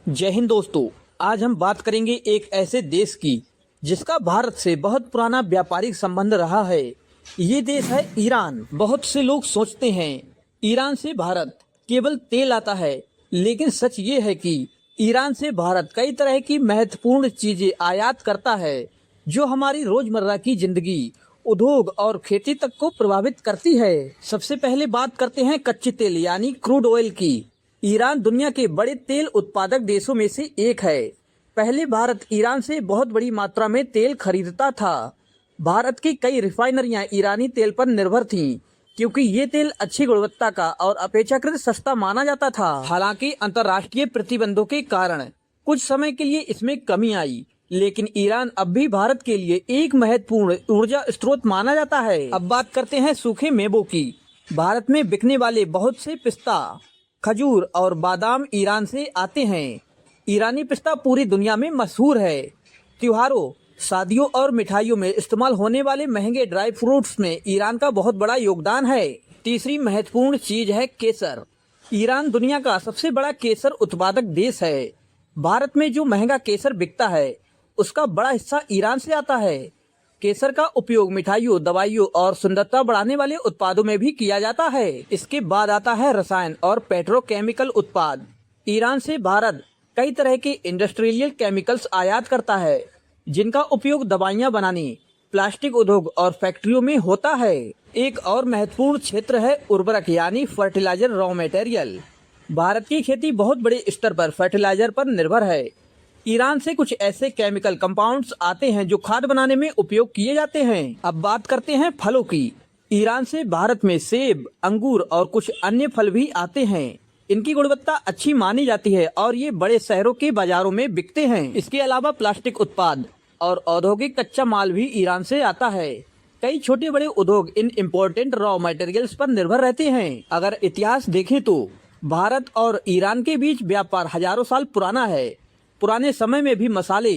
जय हिंद दोस्तों। आज हम बात करेंगे एक ऐसे देश की जिसका भारत से बहुत पुराना व्यापारिक संबंध रहा है। ये देश है ईरान। बहुत से लोग सोचते हैं ईरान से भारत केवल तेल आता है, लेकिन सच ये है कि ईरान से भारत कई तरह की महत्वपूर्ण चीजें आयात करता है जो हमारी रोजमर्रा की जिंदगी, उद्योग और खेती तक को प्रभावित करती है। सबसे पहले बात करते हैं कच्चे तेल यानी क्रूड ऑयल की। ईरान दुनिया के बड़े तेल उत्पादक देशों में से एक है। पहले भारत ईरान से बहुत बड़ी मात्रा में तेल खरीदता था। भारत की कई रिफाइनरियां ईरानी तेल पर निर्भर थीं, क्योंकि ये तेल अच्छी गुणवत्ता का और अपेक्षाकृत सस्ता माना जाता था। हालांकि अंतर्राष्ट्रीय प्रतिबंधों के कारण कुछ समय के लिए इसमें कमी आई, लेकिन ईरान अब भी भारत के लिए एक महत्वपूर्ण ऊर्जा स्रोत माना जाता है। अब बात करते हैं सूखे मेवों की। भारत में बिकने वाले बहुत से पिस्ता, खजूर और बादाम ईरान से आते हैं। ईरानी पिस्ता पूरी दुनिया में मशहूर है। त्योहारों, शादियों और मिठाइयों में इस्तेमाल होने वाले महंगे ड्राई फ्रूट्स में ईरान का बहुत बड़ा योगदान है। तीसरी महत्वपूर्ण चीज है केसर। ईरान दुनिया का सबसे बड़ा केसर उत्पादक देश है। भारत में जो महंगा केसर बिकता है, उसका बड़ा हिस्सा ईरान से आता है। केसर का उपयोग मिठाइयों, दवाइयों और सुंदरता बढ़ाने वाले उत्पादों में भी किया जाता है। इसके बाद आता है रसायन और पेट्रोकेमिकल उत्पाद। ईरान से भारत कई तरह के इंडस्ट्रियल केमिकल्स आयात करता है, जिनका उपयोग दवाइयां बनाने, प्लास्टिक उद्योग और फैक्ट्रियों में होता है। एक और महत्वपूर्ण क्षेत्र है उर्वरक यानी फर्टिलाइजर रॉ मटेरियल। भारत की खेती बहुत बड़े स्तर पर फर्टिलाइजर पर निर्भर है। ईरान से कुछ ऐसे केमिकल कंपाउंड्स आते हैं जो खाद बनाने में उपयोग किए जाते हैं। अब बात करते हैं फलों की। ईरान से भारत में सेब, अंगूर और कुछ अन्य फल भी आते हैं। इनकी गुणवत्ता अच्छी मानी जाती है और ये बड़े शहरों के बाजारों में बिकते हैं। इसके अलावा प्लास्टिक उत्पाद और औद्योगिक कच्चा माल भी ईरान से आता है। कई छोटे बड़े उद्योग इन इम्पोर्टेंट रॉ मटेरियल्स पर निर्भर रहते हैं। अगर इतिहास देखें तो भारत और ईरान के बीच व्यापार हजारों साल पुराना है। पुराने समय में भी मसाले,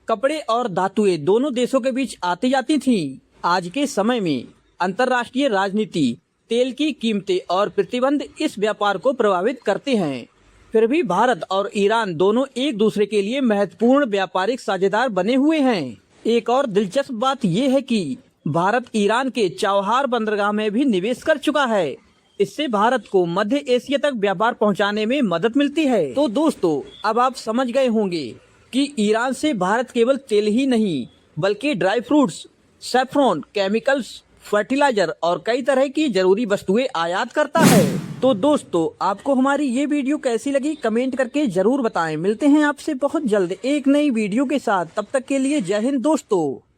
कपड़े और धातुएं दोनों देशों के बीच आती जाती थीं। आज के समय में अंतर्राष्ट्रीय राजनीति, तेल की कीमतें और प्रतिबंध इस व्यापार को प्रभावित करते हैं। फिर भी भारत और ईरान दोनों एक दूसरे के लिए महत्वपूर्ण व्यापारिक साझेदार बने हुए हैं। एक और दिलचस्प बात यह है कि भारत ईरान के चाबहार बंदरगाह में भी निवेश कर चुका है। इससे भारत को मध्य एशिया तक व्यापार पहुंचाने में मदद मिलती है। तो दोस्तों, अब आप समझ गए होंगे कि ईरान से भारत केवल तेल ही नहीं, बल्कि dry fruits, saffron, chemicals, fertiliser और कई तरह की जरूरी वस्तुएं आयात करता है। तो दोस्तों, आपको हमारी ये वीडियो कैसी लगी कमेंट करके जरूर बताएं। मिलते हैं आपसे बहुत जल्द एक नई वीडियो के साथ। तब तक के लिए जय हिंद दोस्तों।